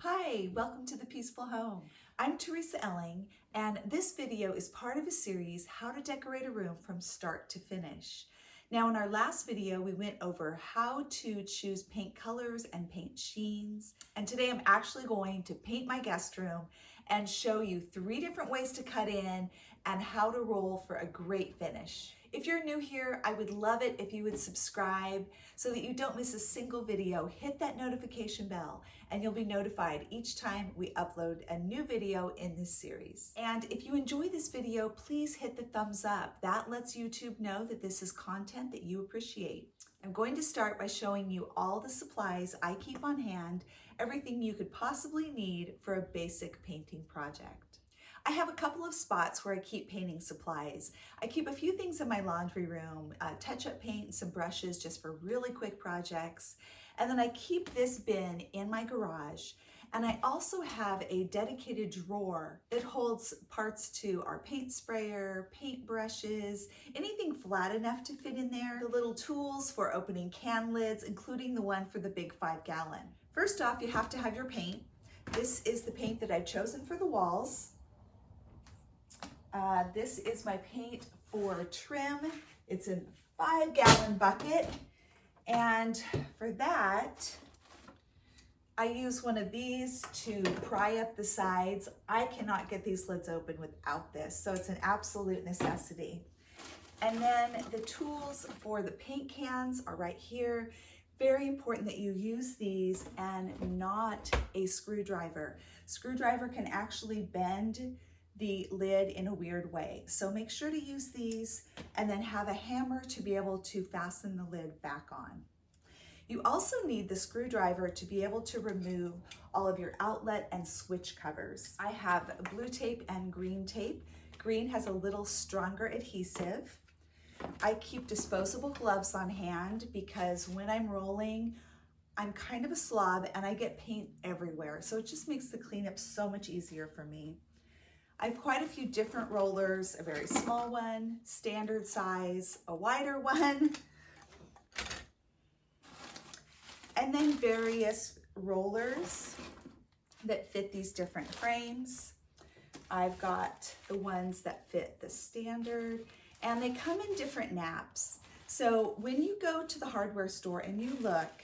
Hi, welcome to The Peaceful Home. I'm Teresa Elling, and this video is part of a series, How to Decorate a Room from Start to Finish. Now, in our last video, we went over how to choose paint colors and paint sheens. And today I'm actually going to paint my guest room and show you 3 different ways to cut in and how to roll for a great finish. If you're new here, I would love it if you would subscribe so that you don't miss a single video. Hit that notification bell and you'll be notified each time we upload a new video in this series. And if you enjoy this video, please hit the thumbs up. That lets YouTube know that this is content that you appreciate. I'm going to start by showing you all the supplies I keep on hand, everything you could possibly need for a basic painting project. I have a couple of spots where I keep painting supplies. I keep a few things in my laundry room, touch-up paint and some brushes just for really quick projects. And then I keep this bin in my garage. And I also have a dedicated drawer that holds parts to our paint sprayer, paint brushes, anything flat enough to fit in there, the little tools for opening can lids, including the one for the big 5-gallon. First off, you have to have your paint. This is the paint that I've chosen for the walls. This is my paint for trim. It's a 5-gallon bucket. And for that, I use one of these to pry up the sides. I cannot get these lids open without this, so it's an absolute necessity. And then the tools for the paint cans are right here. Very important that you use these and not a screwdriver. Screwdriver can actually bend the lid in a weird way. So make sure to use these and then have a hammer to be able to fasten the lid back on. You also need the screwdriver to be able to remove all of your outlet and switch covers. I have blue tape and green tape. Green has a little stronger adhesive. I keep disposable gloves on hand because when I'm rolling, I'm kind of a slob and I get paint everywhere. So it just makes the cleanup so much easier for me. I have quite a few different rollers, a very small one, standard size, a wider one, and then various rollers that fit these different frames. I've got the ones that fit the standard, and they come in different naps. So when you go to the hardware store and you look,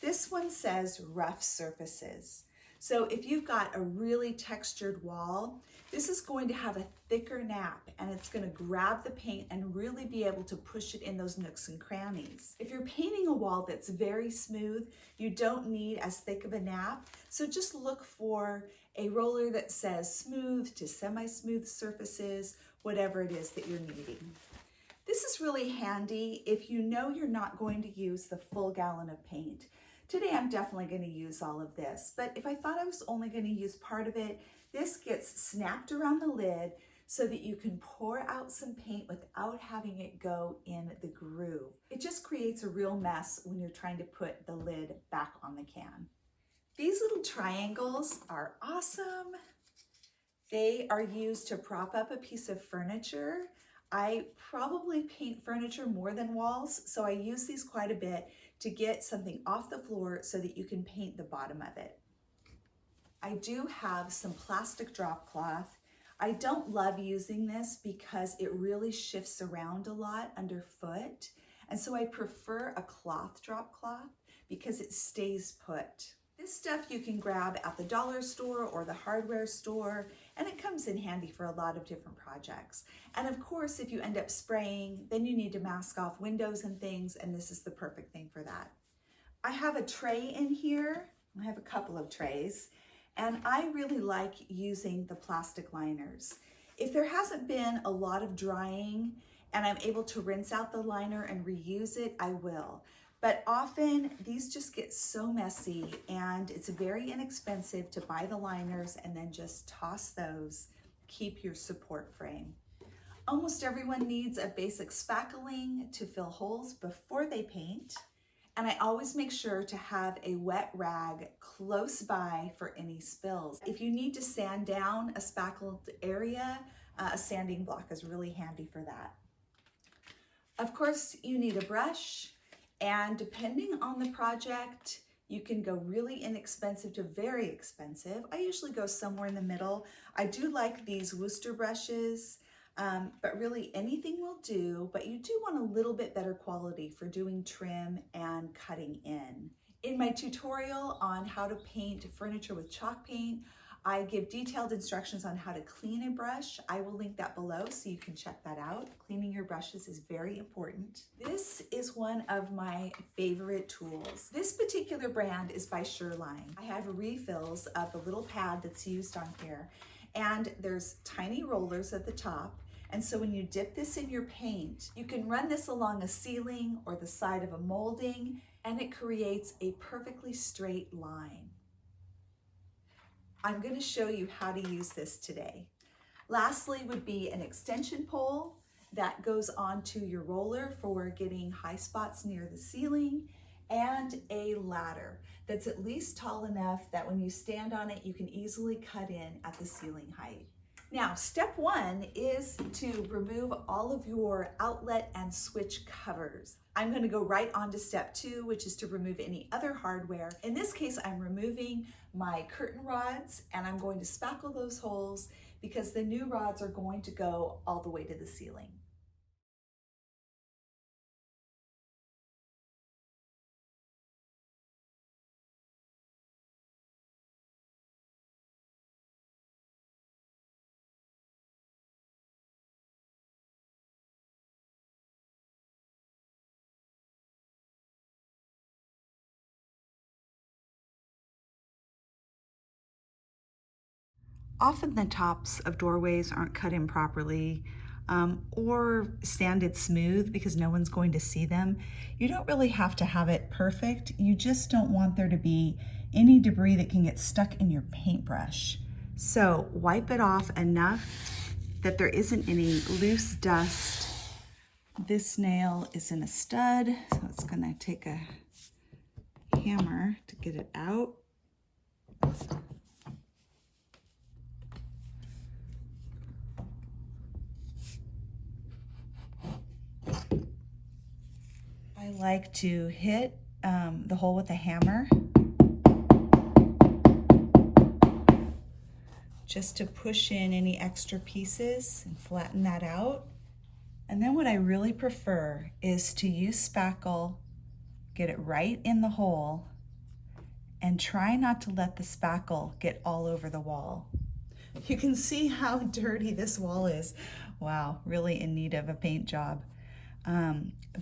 this one says rough surfaces. So if you've got a really textured wall, this is going to have a thicker nap and it's going to grab the paint and really be able to push it in those nooks and crannies. If you're painting a wall that's very smooth, you don't need as thick of a nap. So just look for a roller that says smooth to semi-smooth surfaces, whatever it is that you're needing. This is really handy if you know you're not going to use the full gallon of paint. Today I'm definitely going to use all of this, but if I thought I was only going to use part of it, this gets snapped around the lid so that you can pour out some paint without having it go in the groove. It just creates a real mess when you're trying to put the lid back on the can. These little triangles are awesome. They are used to prop up a piece of furniture. I probably paint furniture more than walls, so I use these quite a bit to get something off the floor so that you can paint the bottom of it. I do have some plastic drop cloth. I don't love using this because it really shifts around a lot underfoot, and so I prefer a cloth drop cloth because it stays put. This stuff you can grab at the dollar store or the hardware store, and it comes in handy for a lot of different projects. And of course, if you end up spraying, then you need to mask off windows and things, and this is the perfect thing for that. I have a tray in here. I have a couple of trays, and I really like using the plastic liners. If there hasn't been a lot of drying and I'm able to rinse out the liner and reuse it, I will. But often these just get so messy and it's very inexpensive to buy the liners and then just toss those, keep your support frame. Almost everyone needs a basic spackling to fill holes before they paint. And I always make sure to have a wet rag close by for any spills. If you need to sand down a spackled area, a sanding block is really handy for that. Of course, you need a brush. And depending on the project, You can go really inexpensive to very expensive. I usually go somewhere in the middle. I do like these Worcester brushes, but really anything will do, but you do want a little bit better quality for doing trim and cutting in. In my tutorial on how to paint furniture with chalk paint, I give detailed instructions on how to clean a brush. I will link that below so you can check that out. Cleaning your brushes is very important. This is one of my favorite tools. This particular brand is by Sherline. I have refills of the little pad that's used on here, and there's tiny rollers at the top. And so when you dip this in your paint, you can run this along a ceiling or the side of a molding, and it creates a perfectly straight line. I'm going to show you how to use this today. Lastly would be an extension pole that goes onto your roller for getting high spots near the ceiling, and a ladder that's at least tall enough that when you stand on it, you can easily cut in at the ceiling height. Now, step one is to remove all of your outlet and switch covers. I'm going to go right on to step two, which is to remove any other hardware. In this case, I'm removing my curtain rods, and I'm going to spackle those holes because the new rods are going to go all the way to the ceiling. Often the tops of doorways aren't cut in properly or sanded smooth because no one's going to see them. You don't really have to have it perfect. You just don't want there to be any debris that can get stuck in your paintbrush. So wipe it off enough that there isn't any loose dust. This nail is in a stud, so it's gonna take a hammer to get it out. I like to hit the hole with a hammer just to push in any extra pieces and flatten that out. And then what I really prefer is to use spackle, get it right in the hole, and try not to let the spackle get all over the wall. You can see how dirty this wall is. Wow, really in need of a paint job.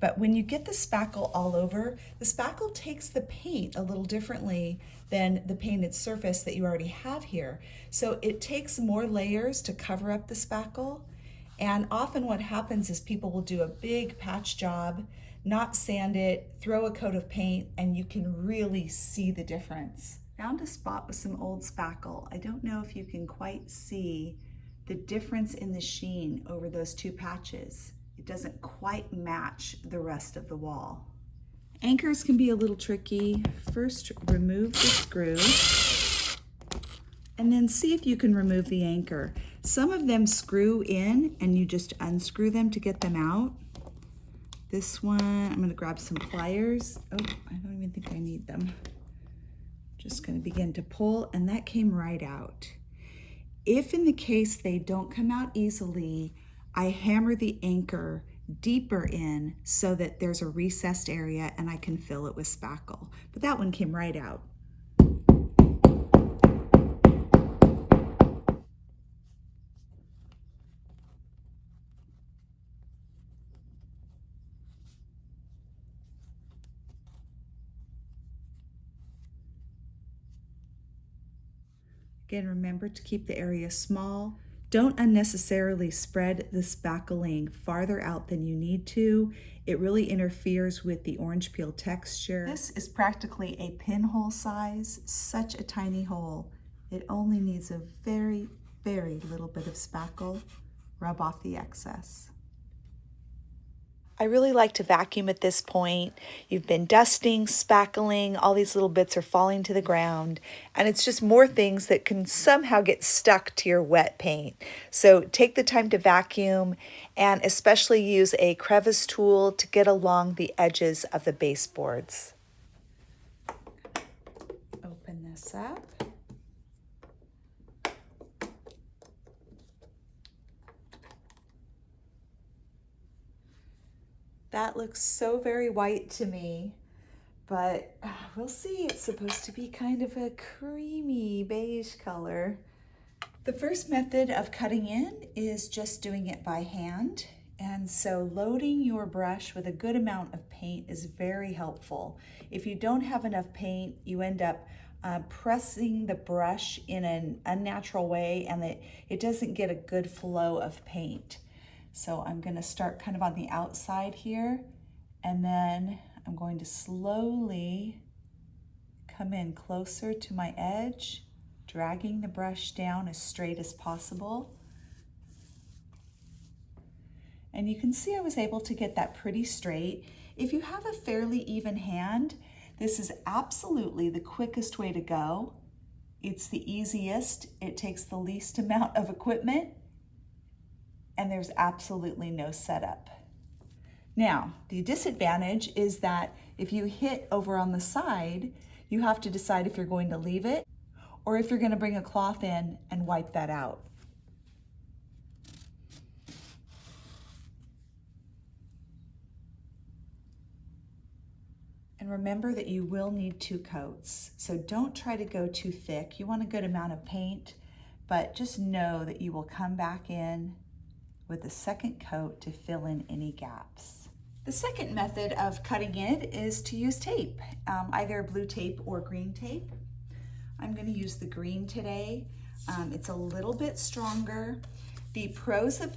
But when you get the spackle all over, the spackle takes the paint a little differently than the painted surface that you already have here. So it takes more layers to cover up the spackle. And often what happens is people will do a big patch job, not sand it, throw a coat of paint, and you can really see the difference. Found a spot with some old spackle. I don't know if you can quite see the difference in the sheen over those two patches. It doesn't quite match the rest of the wall. Anchors can be a little tricky. First, remove the screw and then see if you can remove the anchor. Some of them screw in and you just unscrew them to get them out. This one, I'm gonna grab some pliers. Oh, I don't even think I need them. Just gonna begin to pull, and that came right out. If in the case they don't come out easily, I hammer the anchor deeper in so that there's a recessed area and I can fill it with spackle. But that one came right out. Again, remember to keep the area small. Don't unnecessarily spread the spackling farther out than you need to. It really interferes with the orange peel texture. This is practically a pinhole size, such a tiny hole. It only needs a very, very little bit of spackle. Rub off the excess. I really like to vacuum at this point. You've been dusting, spackling, all these little bits are falling to the ground, and it's just more things that can somehow get stuck to your wet paint. So take the time to vacuum, and especially use a crevice tool to get along the edges of the baseboards. up. That looks so very white to me, but we'll see. It's supposed to be kind of a creamy beige color. The first method of cutting in is just doing it by hand. And so loading your brush with a good amount of paint is very helpful. If you don't have enough paint, you end up pressing the brush in an unnatural way, and it doesn't get a good flow of paint. So I'm going to start kind of on the outside here, and then I'm going to slowly come in closer to my edge, dragging the brush down as straight as possible. And you can see I was able to get that pretty straight. If you have a fairly even hand, this is absolutely the quickest way to go. It's the easiest. It takes the least amount of equipment, and there's absolutely no setup. Now, the disadvantage is that if you hit over on the side, you have to decide if you're going to leave it or if you're going to bring a cloth in and wipe that out. And remember that you will need 2 coats, so don't try to go too thick. You want a good amount of paint, but just know that you will come back in with a second coat to fill in any gaps. The second method of cutting in is to use tape, either blue tape or green tape. I'm going to use the green today. It's a little bit stronger. The pros of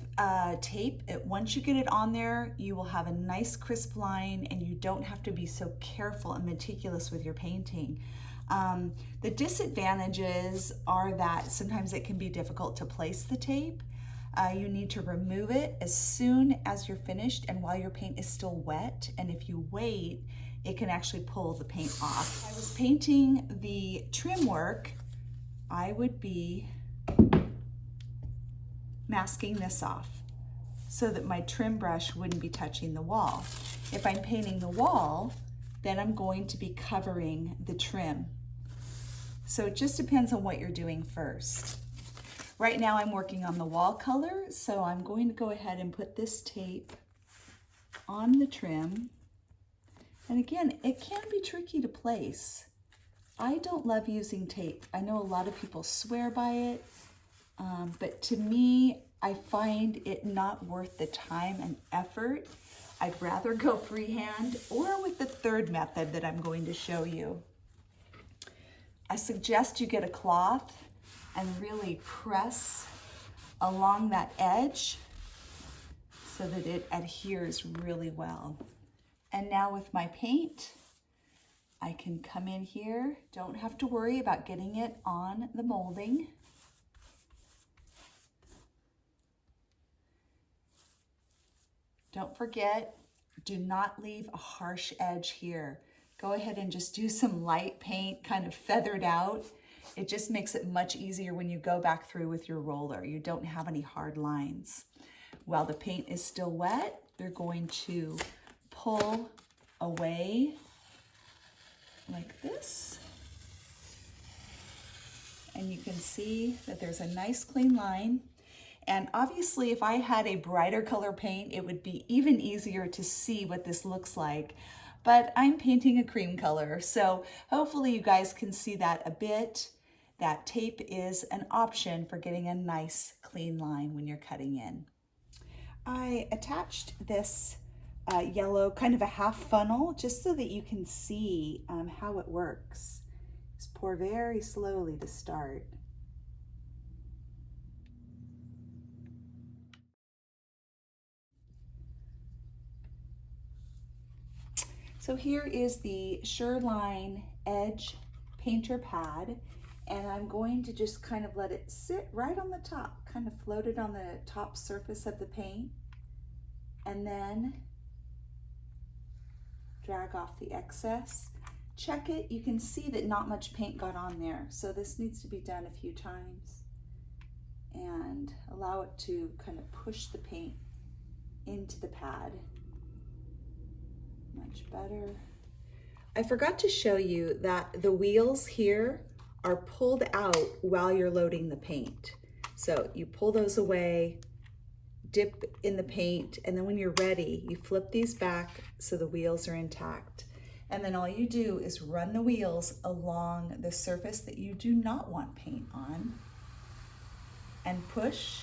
tape, once you get it on there, you will have a nice crisp line and you don't have to be so careful and meticulous with your painting. The disadvantages are that sometimes it can be difficult to place the tape. You need to remove it as soon as you're finished and while your paint is still wet. And if you wait, it can actually pull the paint off. If I was painting the trim work, I would be masking this off so that my trim brush wouldn't be touching the wall. If I'm painting the wall, then I'm going to be covering the trim. So it just depends on what you're doing first. Right now I'm working on the wall color, so I'm going to go ahead and put this tape on the trim. And again, it can be tricky to place. I don't love using tape. I know a lot of people swear by it, but to me, I find it not worth the time and effort. I'd rather go freehand or with the third method that I'm going to show you. I suggest you get a cloth and really press along that edge so that it adheres really well. And now with my paint, I can come in here. Don't have to worry about getting it on the molding. Don't forget, do not leave a harsh edge here. Go ahead and just do some light paint, kind of feathered out. It just makes it much easier when you go back through with your roller. You don't have any hard lines. While the paint is still wet, you're going to pull away like this. And you can see that there's a nice clean line. And obviously, if I had a brighter color paint, it would be even easier to see what this looks like. But I'm painting a cream color, so hopefully you guys can see that a bit. That tape is an option for getting a nice clean line when you're cutting in. I attached this yellow, kind of a half funnel, just so that you can see how it works. Just pour very slowly to start. So here is the Sureline Edge Painter Pad, and I'm going to just kind of let it sit right on the top, kind of float it on the top surface of the paint, and then drag off the excess. Check it, you can see that not much paint got on there, so this needs to be done a few times, and allow it to kind of push the paint into the pad. Much better. I forgot to show you that the wheels here are pulled out while you're loading the paint. So you pull those away, dip in the paint, and then when you're ready, you flip these back so the wheels are intact. And then all you do is run the wheels along the surface that you do not want paint on and push.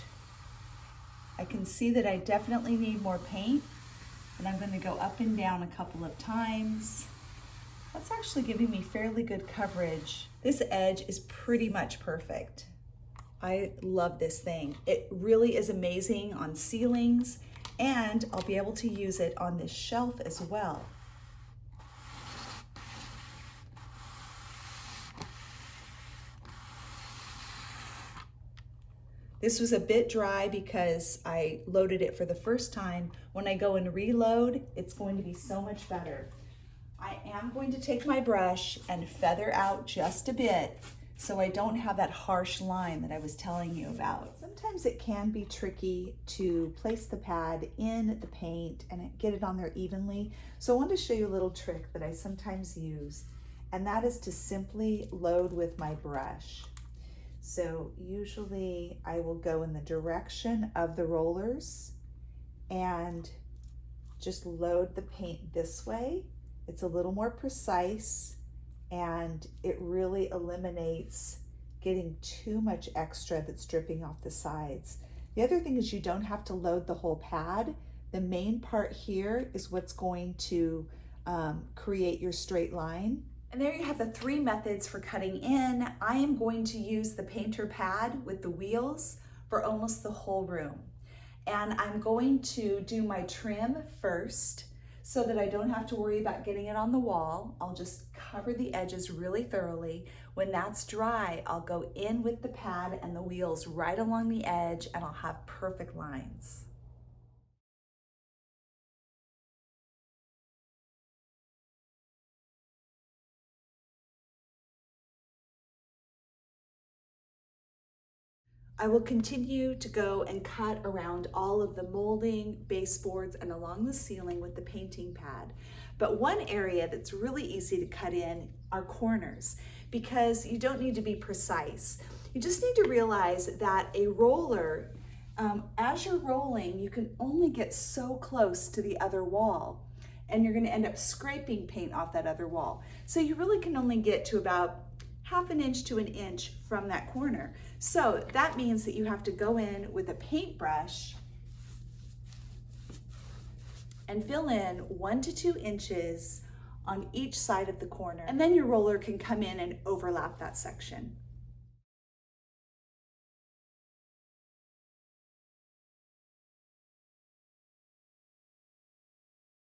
I can see that I definitely need more paint, and I'm going to go up and down a couple of times. That's actually giving me fairly good coverage. This edge is pretty much perfect. I love this thing. It really is amazing on ceilings, and I'll be able to use it on this shelf as well. This was a bit dry because I loaded it for the first time. When I go and reload, it's going to be so much better. I am going to take my brush and feather out just a bit so I don't have that harsh line that I was telling you about. Sometimes it can be tricky to place the pad in the paint and get it on there evenly. So I want to show you a little trick that I sometimes use, and that is to simply load with my brush. So usually I will go in the direction of the rollers and just load the paint this way. It's a little more precise, and it really eliminates getting too much extra that's dripping off the sides. The other thing is you don't have to load the whole pad. The main part here is what's going to create your straight line. And there you have the 3 methods for cutting in. I am going to use the painter pad with the wheels for almost the whole room. And I'm going to do my trim first so that I don't have to worry about getting it on the wall. I'll just cover the edges really thoroughly. When that's dry, I'll go in with the pad and the wheels right along the edge, and I'll have perfect lines. I will continue to go and cut around all of the molding, baseboards, and along the ceiling with the painting pad. But one area that's really easy to cut in are corners, because you don't need to be precise. You just need to realize that a roller, as you're rolling, you can only get so close to the other wall, and you're going to end up scraping paint off that other wall. So you really can only get to about ½ an inch to an inch from that corner. So that means that you have to go in with a paintbrush and fill in 1 to 2 inches on each side of the corner. And then your roller can come in and overlap that section.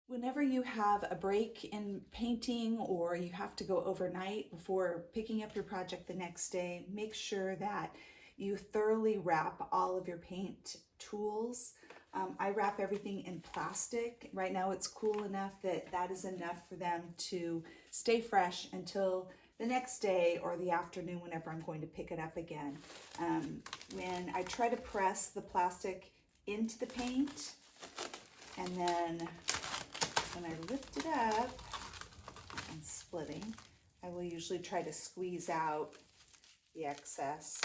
Whenever you have a break in painting or you have to go overnight before picking up your project the next day, make sure that you thoroughly wrap all of your paint tools. I wrap everything in plastic. Right now it's cool enough that that is enough for them to stay fresh until the next day or the afternoon whenever I'm going to pick it up again. When I try to press the plastic into the paint, and then when I lift it up and splitting, I will usually try to squeeze out the excess.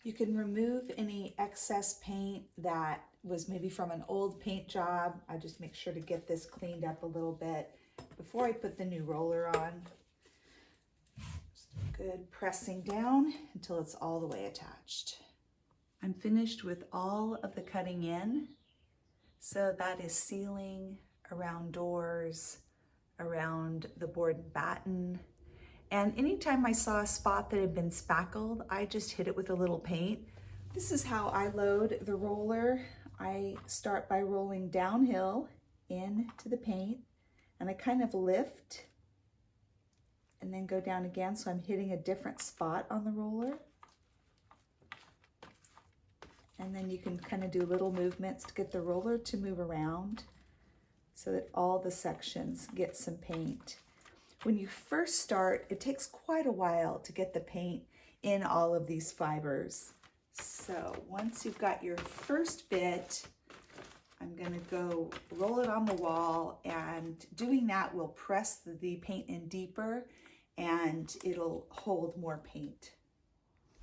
You can remove any excess paint that was maybe from an old paint job. I just make sure to get this cleaned up a little bit before I put the new roller on. Just good pressing down until it's all the way attached. I'm finished with all of the cutting in. So that is ceiling, around doors, around the board and batten. And anytime I saw a spot that had been spackled, I just hit it with a little paint. This is how I load the roller. I start by rolling downhill into the paint, and I kind of lift and then go down again, so I'm hitting a different spot on the roller. And then you can kind of do little movements to get the roller to move around so that all the sections get some paint. When you first start, it takes quite a while to get the paint in all of these fibers. So once you've got your first bit, I'm gonna go roll it on the wall, and doing that will press the paint in deeper and it'll hold more paint.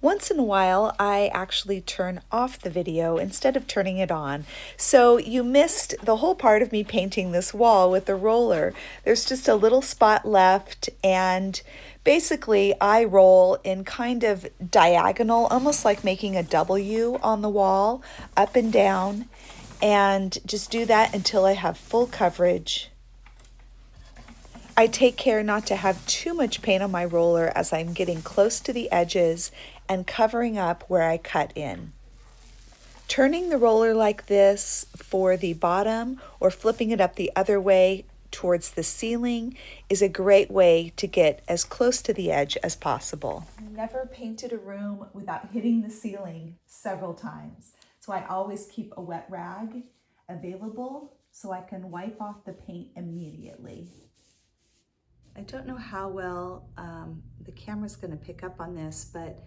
Once in a while, I actually turn off the video instead of turning it on. So you missed the whole part of me painting this wall with the roller. There's just a little spot left, and basically I roll in kind of diagonal, almost like making a W on the wall, up and down, and just do that until I have full coverage. I take care not to have too much paint on my roller as I'm getting close to the edges and covering up where I cut in. Turning the roller like this for the bottom or flipping it up the other way towards the ceiling is a great way to get as close to the edge as possible. Never painted a room without hitting the ceiling several times. So I always keep a wet rag available so I can wipe off the paint immediately. I don't know how well the camera's going to pick up on this, but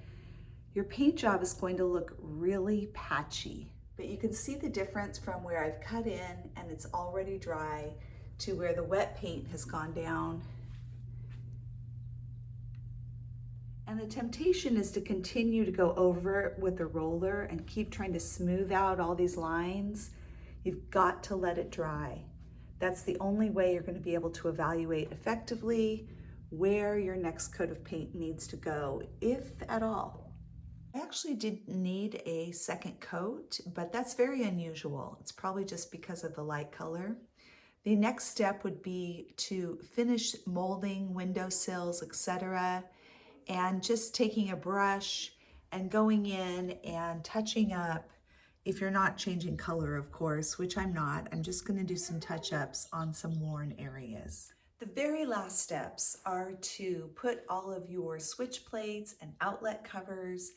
your paint job is going to look really patchy. But you can see the difference from where I've cut in and it's already dry to where the wet paint has gone down. And the temptation is to continue to go over it with the roller and keep trying to smooth out all these lines. You've got to let it dry. That's the only way you're going to be able to evaluate effectively where your next coat of paint needs to go, if at all. I actually did need a second coat, but that's very unusual. It's probably just because of the light color. The next step would be to finish molding windowsills, etc., and just taking a brush and going in and touching up. If you're not changing color, of course, which I'm not, I'm just going to do some touch-ups on some worn areas. The very last steps are to put all of your switch plates and outlet covers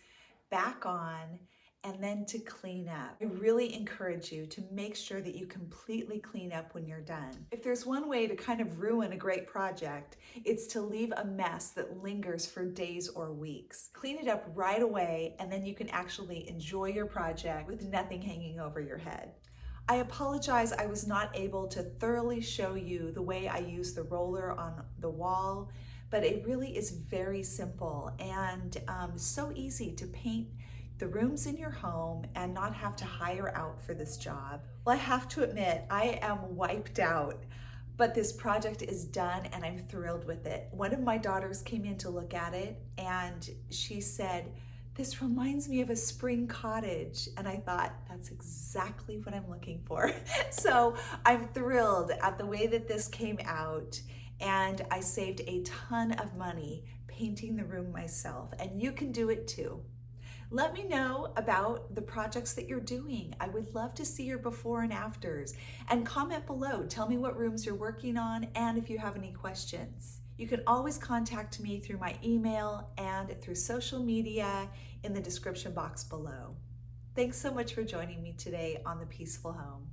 back on, and then to clean up. I really encourage you to make sure that you completely clean up when you're done. If there's one way to kind of ruin a great project, it's to leave a mess that lingers for days or weeks. Clean it up right away, and then you can actually enjoy your project with nothing hanging over your head. I apologize I was not able to thoroughly show you the way I use the roller on the wall, but it really is very simple and so easy to paint the rooms in your home and not have to hire out for this job. Well, I have to admit, I am wiped out, but this project is done and I'm thrilled with it. One of my daughters came in to look at it and she said, "This reminds me of a spring cottage." And I thought, that's exactly what I'm looking for. So I'm thrilled at the way that this came out, and I saved a ton of money painting the room myself, and you can do it too. Let me know about the projects that you're doing. I would love to see your before and afters, and comment below. Tell me what rooms you're working on and if you have any questions. You can always contact me through my email and through social media in the description box below. Thanks so much for joining me today on The Peaceful Home.